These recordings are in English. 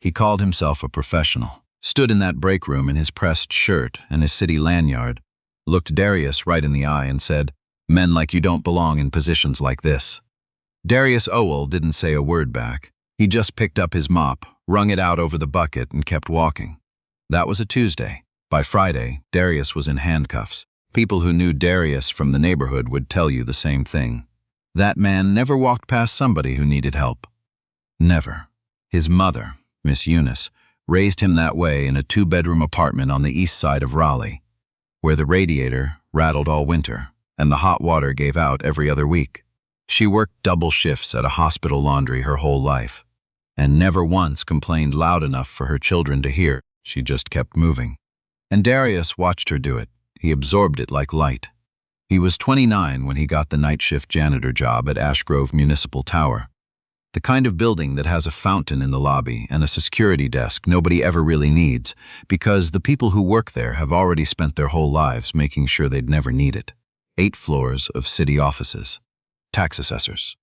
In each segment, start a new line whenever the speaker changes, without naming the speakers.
He called himself a professional, stood in that break room in his pressed shirt and his city lanyard, looked Darius right in the eye and said, "Men like you don't belong in positions like this." Darius Owell didn't say a word back. He just picked up his mop, wrung it out over the bucket, and kept walking. That was a Tuesday. By Friday, Darius was in handcuffs. People who knew Darius from the neighborhood would tell you the same thing. That man never walked past somebody who needed help. Never. His mother, Miss Eunice, raised him that way in a 2-bedroom apartment on the east side of Raleigh, where the radiator rattled all winter and the hot water gave out every other week. She worked double shifts at a hospital laundry her whole life, and never once complained loud enough for her children to hear. She just kept moving. And Darius watched her do it. He absorbed it like light. He was 29 when he got the night shift janitor job at Ashgrove Municipal Tower. The kind of building that has a fountain in the lobby and a security desk nobody ever really needs, because the people who work there have already spent their whole lives making sure they'd never need it. 8 floors of city offices, tax assessors,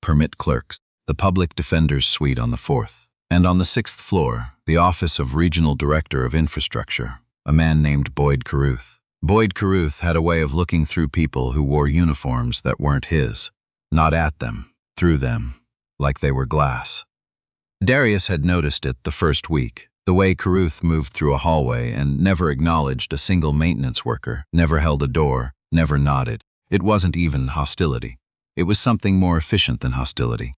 permit clerks, the public defender's suite on the 4th, and on the 6th floor, the office of Regional Director of Infrastructure, a man named Boyd Carruth. Boyd Carruth had a way of looking through people who wore uniforms that weren't his, not at them, through them, like they were glass. Darius had noticed it the first week, the way Carruth moved through a hallway and never acknowledged a single maintenance worker, never held a door, never nodded. It wasn't even hostility. It was something more efficient than hostility.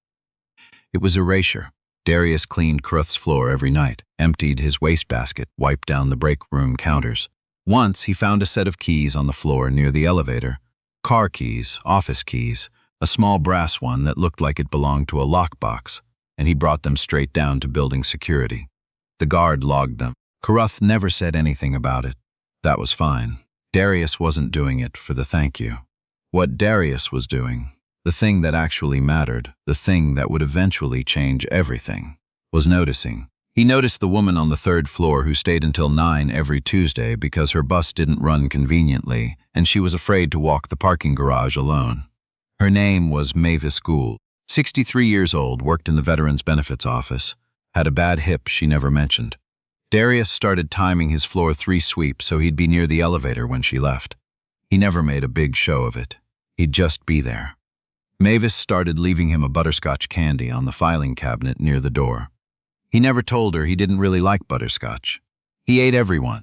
It was erasure. Darius cleaned Carruth's floor every night, emptied his wastebasket, wiped down the break room counters. Once he found a set of keys on the floor near the elevator. Car keys, office keys, a small brass one that looked like it belonged to a lockbox, and he brought them straight down to building security. The guard logged them. Carruth never said anything about it. That was fine. Darius wasn't doing it for the thank you. What Darius was doing, the thing that actually mattered, the thing that would eventually change everything, was noticing. He noticed the woman on the 3rd floor who stayed until 9 every Tuesday because her bus didn't run conveniently and she was afraid to walk the parking garage alone. Her name was Mavis Gould, 63 years old, worked in the Veterans Benefits office, had a bad hip she never mentioned. Darius started timing his floor 3 sweep so he'd be near the elevator when she left. He never made a big show of it. He'd just be there. Mavis started leaving him a butterscotch candy on the filing cabinet near the door. He never told her he didn't really like butterscotch. He ate everyone.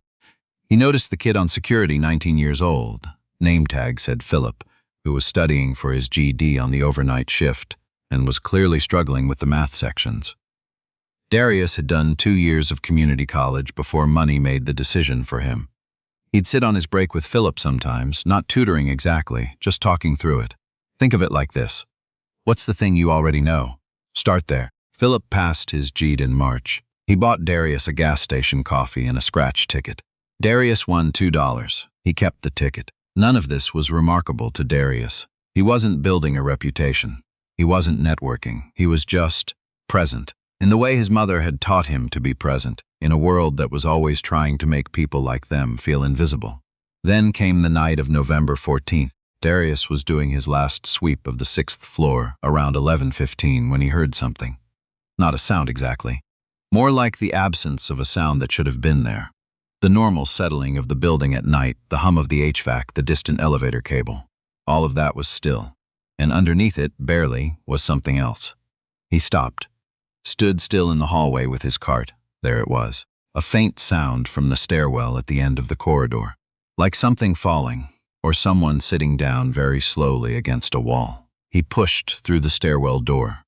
He noticed the kid on security, 19 years old. Name tag said Philip, who was studying for his GD on the overnight shift and was clearly struggling with the math sections. Darius had done 2 years of community college before money made the decision for him. He'd sit on his break with Philip sometimes, not tutoring exactly, just talking through it. Think of it like this. What's the thing you already know? Start there. Philip passed his GD in March. He bought Darius a gas station coffee and a scratch ticket. Darius won $2. He kept the ticket. None of this was remarkable to Darius. He wasn't building a reputation. He wasn't networking. He was just present, in the way his mother had taught him to be present, in a world that was always trying to make people like them feel invisible. Then came the night of November 14th. Darius was doing his last sweep of the 6th floor around 11:15 when he heard something. Not a sound exactly. More like the absence of a sound that should have been there. The normal settling of the building at night, the hum of the HVAC, the distant elevator cable. All of that was still. And underneath it, barely, was something else. He stopped. Stood still in the hallway with his cart. There it was. A faint sound from the stairwell at the end of the corridor. Like something falling, or someone sitting down very slowly against a wall. He pushed through the stairwell door.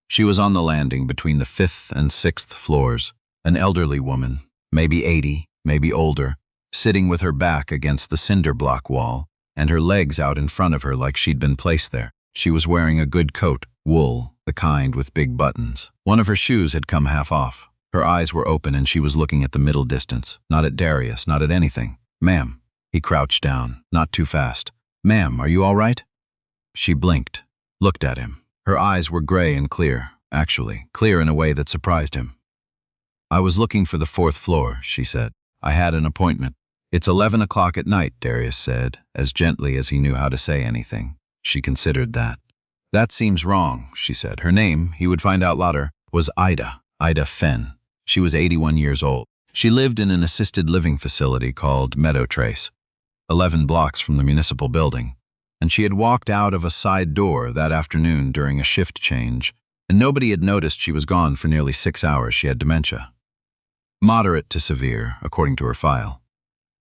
She was on the landing between the 5th and 6th floors, an elderly woman, maybe 80, maybe older, sitting with her back against the cinder block wall and her legs out in front of her like she'd been placed there. She was wearing a good coat, wool, the kind with big buttons. One of her shoes had come half off. Her eyes were open and she was looking at the middle distance, not at Darius, not at anything. "Ma'am." He crouched down, not too fast. "Ma'am, are you all right?" She blinked, looked at him. Her eyes were gray and clear, actually, clear in a way that surprised him. "I was looking for the 4th floor, she said. "I had an appointment." "It's 11 o'clock at night," Darius said, as gently as he knew how to say anything. She considered that. "That seems wrong," she said. Her name, he would find out later, was Ida Fenn. She was 81 years old. She lived in an assisted living facility called Meadow Trace, 11 blocks from the municipal building, and she had walked out of a side door that afternoon during a shift change, and nobody had noticed she was gone for nearly 6 hours. She had dementia. Moderate to severe, according to her file.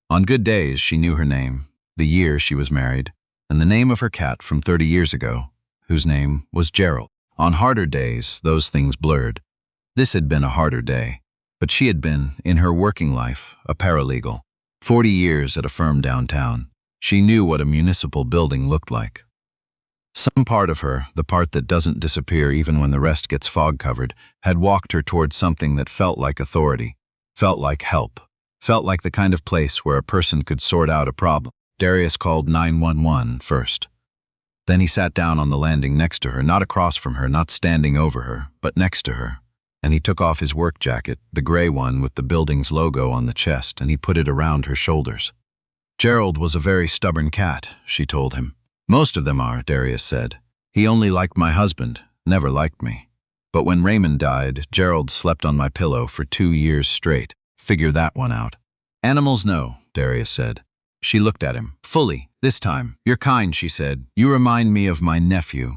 On good days, she knew her name, the year she was married, and the name of her cat from 30 years ago, whose name was Gerald. On harder days, those things blurred. This had been a harder day, but she had been, in her working life, a paralegal. 40 years at a firm downtown. She knew what a municipal building looked like. Some part of her, the part that doesn't disappear even when the rest gets fog-covered, had walked her towards something that felt like authority, felt like help, felt like the kind of place where a person could sort out a problem. Darius called 911 first. Then he sat down on the landing next to her, not across from her, not standing over her, but next to her. And he took off his work jacket, the gray one with the building's logo on the chest, and he put it around her shoulders. Gerald was a very stubborn cat, she told him. Most of them are, Darius said. He only liked my husband, never liked me. But when Raymond died, Gerald slept on my pillow for 2 years straight. Figure that one out. Animals know, Darius said. She looked at him, fully, this time. You're kind, she said. You remind me of my nephew.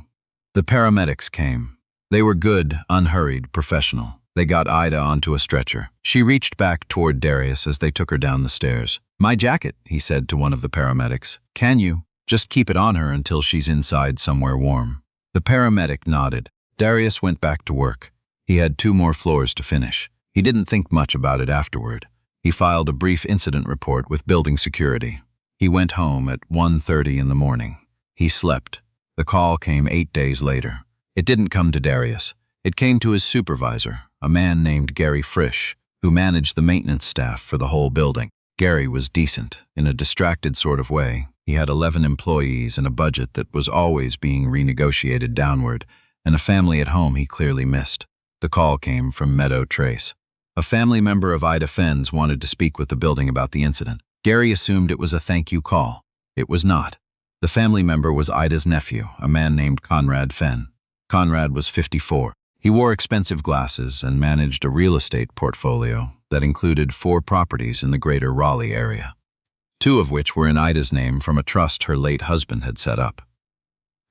The paramedics came. They were good, unhurried, professional. They got Ida onto a stretcher. She reached back toward Darius as they took her down the stairs. My jacket, he said to one of the paramedics. Can you? Just keep it on her until she's inside somewhere warm. The paramedic nodded. Darius went back to work. He had 2 more floors to finish. He didn't think much about it afterward. He filed a brief incident report with building security. He went home at 1:30 in the morning. He slept. The call came 8 days later. It didn't come to Darius. It came to his supervisor, a man named Gary Frisch, who managed the maintenance staff for the whole building. Gary was decent, in a distracted sort of way. He had 11 employees and a budget that was always being renegotiated downward, and a family at home he clearly missed. The call came from Meadow Trace. A family member of Ida Fenn's wanted to speak with the building about the incident. Gary assumed it was a thank you call. It was not. The family member was Ida's nephew, a man named Conrad Fenn. Conrad was 54. He wore expensive glasses and managed a real estate portfolio that included 4 properties in the greater Raleigh area, 2 of which were in Ida's name from a trust her late husband had set up.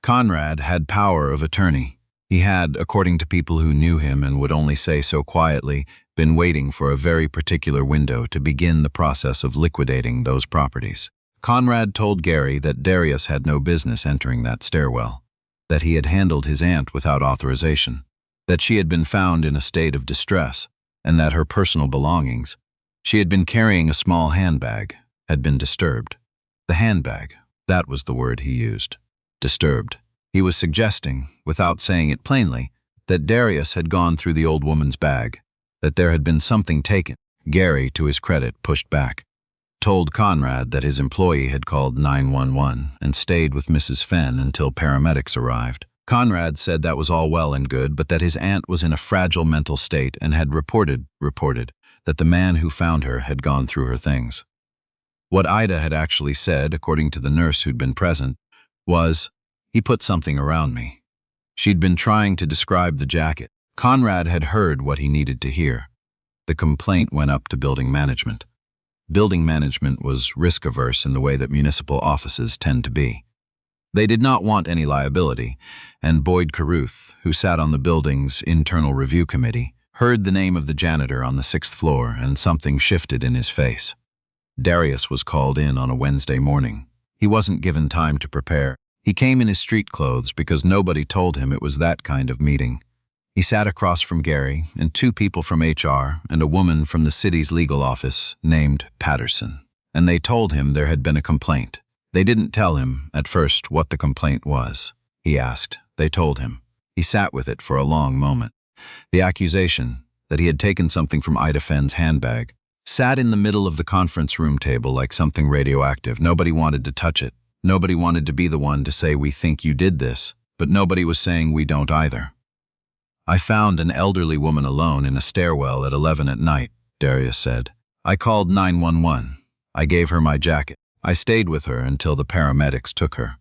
Conrad had power of attorney. He had, according to people who knew him and would only say so quietly, been waiting for a very particular window to begin the process of liquidating those properties. Conrad told Gary that Darius had no business entering that stairwell, that he had handled his aunt without authorization, that she had been found in a state of distress, and that her personal belongings, she had been carrying a small handbag, had been disturbed. The handbag, that was the word he used. Disturbed. He was suggesting, without saying it plainly, that Darius had gone through the old woman's bag, that there had been something taken. Gary, to his credit, pushed back, told Conrad that his employee had called 911 and stayed with Mrs. Fenn until paramedics arrived. Conrad said that was all well and good, but that his aunt was in a fragile mental state and had reported that the man who found her had gone through her things. What Ida had actually said, according to the nurse who'd been present, was, he put something around me. She'd been trying to describe the jacket. Conrad had heard what he needed to hear. The complaint went up to building management. Building management was risk-averse in the way that municipal offices tend to be. They did not want any liability, and Boyd Carruth, who sat on the building's internal review committee, heard the name of the janitor on the 6th floor, and something shifted in his face. Darius was called in on a Wednesday morning. He wasn't given time to prepare. He came in his street clothes because nobody told him it was that kind of meeting. He sat across from Gary and 2 people from HR and a woman from the city's legal office named Patterson, and they told him there had been a complaint. They didn't tell him, at first, what the complaint was. He asked. They told him. He sat with it for a long moment. The accusation, that he had taken something from Ida Fenn's handbag, sat in the middle of the conference room table like something radioactive. Nobody wanted to touch it. Nobody wanted to be the one to say, we think you did this, but nobody was saying we don't either. I found an elderly woman alone in a stairwell at 11 at night, Darius said. I called 911. I gave her my jacket. I stayed with her until the paramedics took her.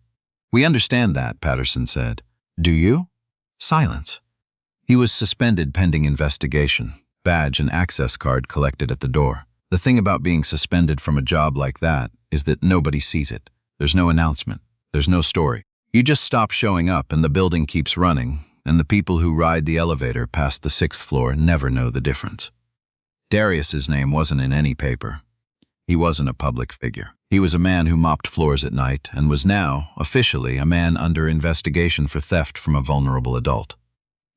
We understand that, Patterson said. Do you? Silence. He was suspended pending investigation. badge and access card collected at the door. The thing about being suspended from a job like that is that nobody sees it. There's no announcement. There's no story. You just stop showing up and the building keeps running, and the people who ride the elevator past the 6th floor never know the difference. Darius's name wasn't in any paper. He wasn't a public figure. He was a man who mopped floors at night and was now, officially, a man under investigation for theft from a vulnerable adult.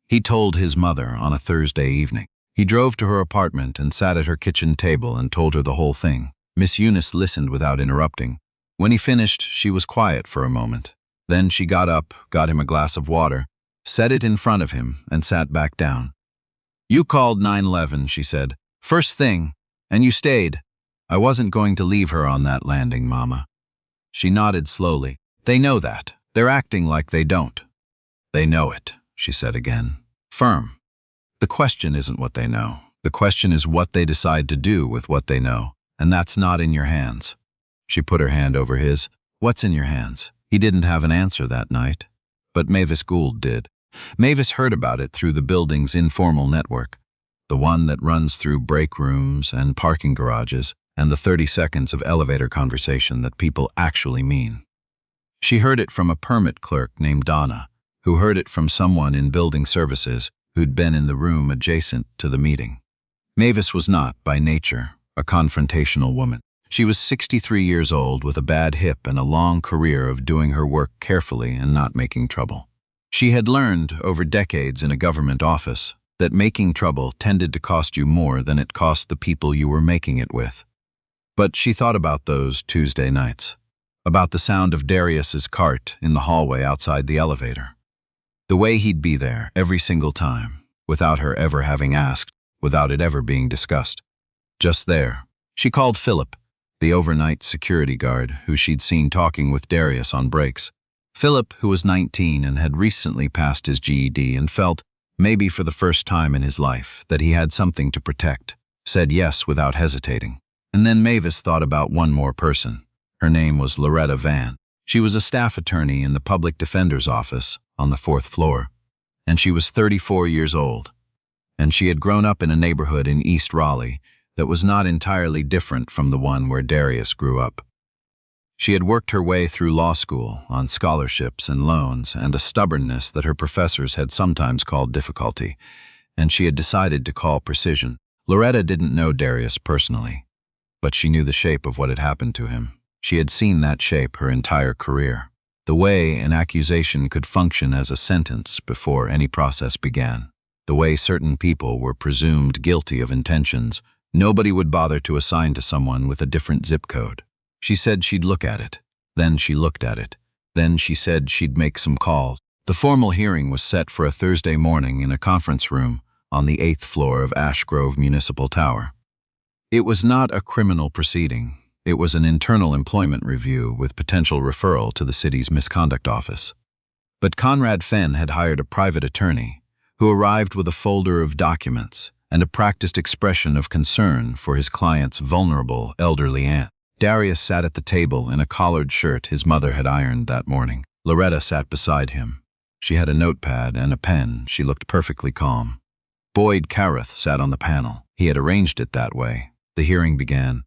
He told his mother on a Thursday evening. He drove to her apartment and sat at her kitchen table and told her the whole thing. Miss Eunice listened without interrupting. When he finished, she was quiet for a moment. Then she got up, got him a glass of water, set it in front of him, and sat back down. "You called 911, she said. "First thing, and you stayed. I wasn't going to leave her on that landing, Mama." She nodded slowly. "They know that. They're acting like they don't." "They know it," she said again. Firm. "The question isn't what they know. The question is what they decide to do with what they know, and that's not in your hands." She put her hand over his. "What's in your hands?" He didn't have an answer that night, but Mavis Gould did. Mavis heard about it through the building's informal network, the one that runs through break rooms and parking garages, and the 30 seconds of elevator conversation that people actually mean. She heard it from a permit clerk named Donna, who heard it from someone in building services who'd been in the room adjacent to the meeting. Mavis was not, by nature, a confrontational woman. She was 63 years old with a bad hip and a long career of doing her work carefully and not making trouble. She had learned, over decades in a government office, that making trouble tended to cost you more than it cost the people you were making it with. But she thought about those Tuesday nights, about the sound of Darius's cart in the hallway outside the elevator. The way he'd be there every single time, without her ever having asked, without it ever being discussed. Just there. She called Philip, the overnight security guard who she'd seen talking with Darius on breaks. Philip, who was 19 and had recently passed his GED and felt, maybe for the first time in his life, that he had something to protect, said yes without hesitating. And then Mavis thought about one more person. Her name was Loretta Vann. She was a staff attorney in the public defender's office on the 4th floor, and she was 34 years old. And she had grown up in a neighborhood in East Raleigh that was not entirely different from the one where Darius grew up. She had worked her way through law school on scholarships and loans and a stubbornness that her professors had sometimes called difficulty, and she had decided to call precision. Loretta didn't know Darius personally, but she knew the shape of what had happened to him. She had seen that shape her entire career. The way an accusation could function as a sentence before any process began. The way certain people were presumed guilty of intentions nobody would bother to assign to someone with a different zip code. She said she'd look at it. Then she looked at it. Then she said she'd make some calls. The formal hearing was set for a Thursday morning in a conference room on the 8th floor of Ash Grove Municipal Tower. It was not a criminal proceeding. It was an internal employment review with potential referral to the city's misconduct office. But Conrad Fenn had hired a private attorney who arrived with a folder of documents and a practiced expression of concern for his client's vulnerable elderly aunt. Darius sat at the table in a collared shirt his mother had ironed that morning. Loretta sat beside him. She had a notepad and a pen. She looked perfectly calm. Boyd Carruth sat on the panel. He had arranged it that way. The hearing began.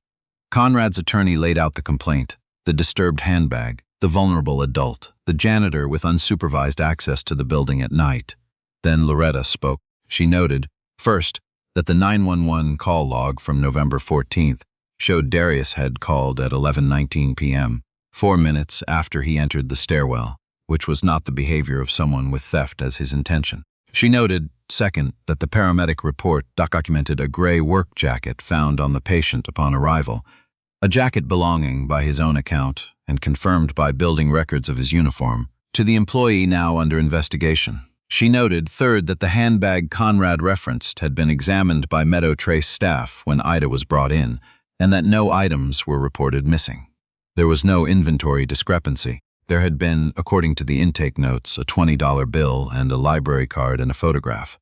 Conrad's attorney laid out the complaint, the disturbed handbag, the vulnerable adult, the janitor with unsupervised access to the building at night. Then Loretta spoke. She noted, first, that the 911 call log from November 14th showed Darius had called at 11:19 p.m., 4 minutes after he entered the stairwell, which was not the behavior of someone with theft as his intention. She noted, second, that the paramedic report documented a gray work jacket found on the patient upon arrival, a jacket belonging, by his own account, and confirmed by building records of his uniform, to the employee now under investigation. She noted, third, that the handbag Conrad referenced had been examined by Meadow Trace staff when Ida was brought in, and that no items were reported missing. There was no inventory discrepancy. There had been, according to the intake notes, a $20 bill and a library card and a photograph.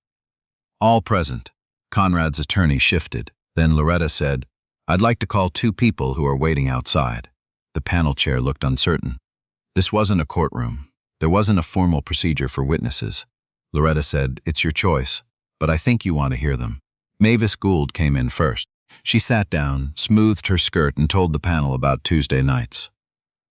All present. Conrad's attorney shifted. Then Loretta said, "I'd like to call 2 people who are waiting outside." The panel chair looked uncertain. This wasn't a courtroom. There wasn't a formal procedure for witnesses. Loretta said, "It's your choice, but I think you want to hear them." Mavis Gould came in first. She sat down, smoothed her skirt, and told the panel about Tuesday nights.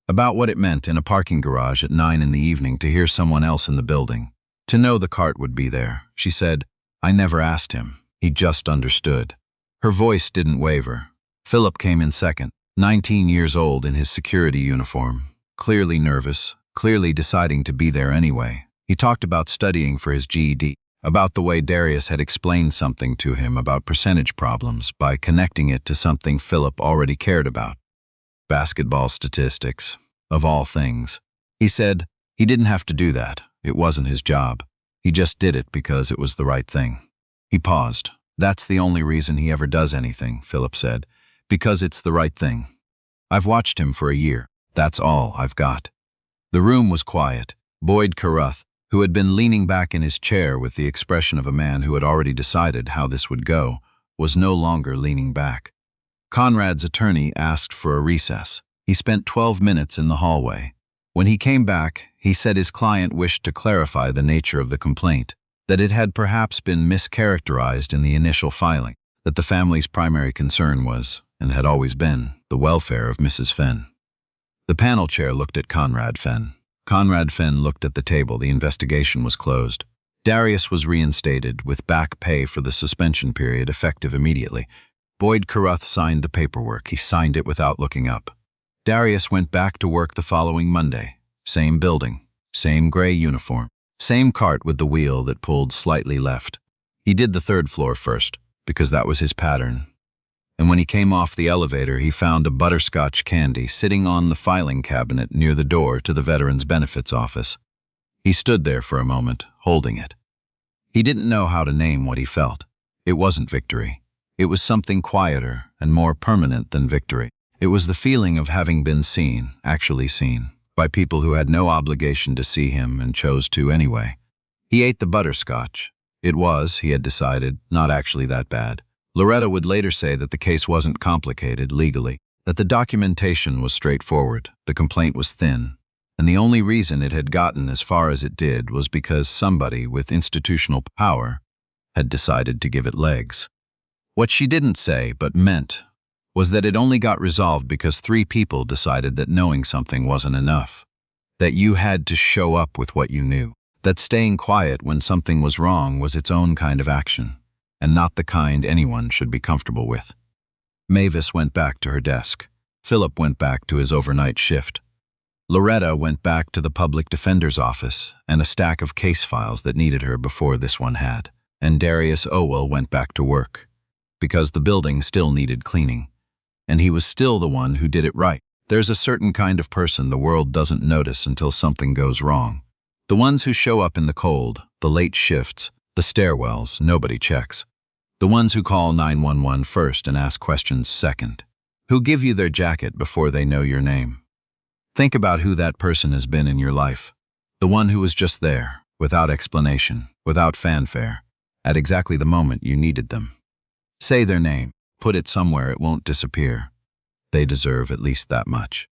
About what it meant in a parking garage at 9 in the evening to hear someone else in the building. To know the cart would be there. She said, "I never asked him. He just understood." Her voice didn't waver. Philip came in second, 19 years old in his security uniform, clearly nervous, clearly deciding to be there anyway. He talked about studying for his GED, about the way Darius had explained something to him about percentage problems by connecting it to something Philip already cared about. Basketball statistics, of all things. He said he didn't have to do that. It wasn't his job. He just did it because it was the right thing. He paused. "That's the only reason he ever does anything," Philip said. "Because it's the right thing. I've watched him for a year. That's all I've got." The room was quiet. Boyd Carruth, who had been leaning back in his chair with the expression of a man who had already decided how this would go, was no longer leaning back. Conrad's attorney asked for a recess. He spent 12 minutes in the hallway. When he came back, he said his client wished to clarify the nature of the complaint, that it had perhaps been mischaracterized in the initial filing, that the family's primary concern was, and had always been, the welfare of Mrs. Fenn. The panel chair looked at Conrad Fenn. Conrad Fenn looked at the table. The investigation was closed. Darius was reinstated, with back pay for the suspension period effective immediately. Boyd Carruth signed the paperwork. He signed it without looking up. Darius went back to work the following Monday. Same building, same gray uniform, same cart with the wheel that pulled slightly left. He did the 3rd floor first, because that was his pattern. And when he came off the elevator, he found a butterscotch candy sitting on the filing cabinet near the door to the Veterans Benefits office. He stood there for a moment, holding it. He didn't know how to name what he felt. It wasn't victory. It was something quieter and more permanent than victory. It was the feeling of having been seen, actually seen, by people who had no obligation to see him and chose to anyway. He ate the butterscotch. It was, he had decided, not actually that bad. Loretta would later say that the case wasn't complicated legally, that the documentation was straightforward, the complaint was thin, and the only reason it had gotten as far as it did was because somebody with institutional power had decided to give it legs. What she didn't say, but meant, was that it only got resolved because 3 people decided that knowing something wasn't enough, that you had to show up with what you knew, that staying quiet when something was wrong was its own kind of action, and not the kind anyone should be comfortable with. Mavis went back to her desk. Philip went back to his overnight shift. Loretta went back to the public defender's office and a stack of case files that needed her before this one had. And Darius Owell went back to work, because the building still needed cleaning. And he was still the one who did it right. There's a certain kind of person the world doesn't notice until something goes wrong. The ones who show up in the cold, the late shifts, the stairwells, nobody checks. The ones who call 911 first and ask questions second. Who give you their jacket before they know your name. Think about who that person has been in your life. The one who was just there, without explanation, without fanfare, at exactly the moment you needed them. Say their name. Put it somewhere it won't disappear. They deserve at least that much.